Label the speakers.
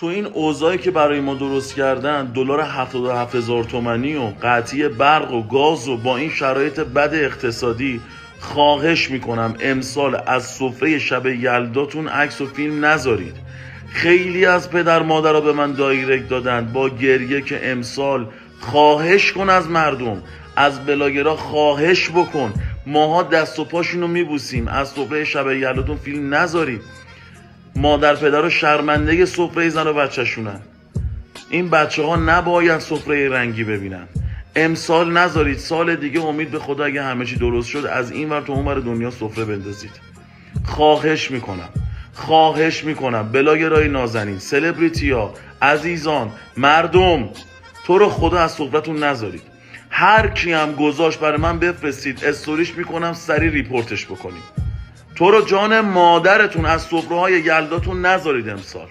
Speaker 1: تو این اوضاعی که برای ما درست کردن، دلار 77,000 تومانی و قطعی برق و گاز و با این شرایط بد اقتصادی، خواهش میکنم امسال از سفره شب یلداتون عکس و فیلم نذارید. خیلی از پدر مادرها به من دایرکت دادن با گریه که امسال خواهش کن از مردم، از بلاگرها خواهش بکن، ماها دست و پاشونو میبوسیم، از سفره شب یلداتون فیلم نذارید. مادر پدر و شرمنده سفره زن و بچه شونن. این بچه ها نباید سفره رنگی ببینن. امسال نذارید، سال دیگه امید به خدا اگه همه چی درست شد از این ور تا اون ور دنیا سفره بندازید. خواهش میکنم بلاگرای نازنین، سلبریتی ها، عزیزان، مردم، تو رو خدا از سفرتون نذارید. هر کی هم گذاشت برای من بفرستید، استوریش میکنم، سریع ریپورتش بکنیم. تو رو جان مادرتون از سفره‌های یلداتون نذارید امسال.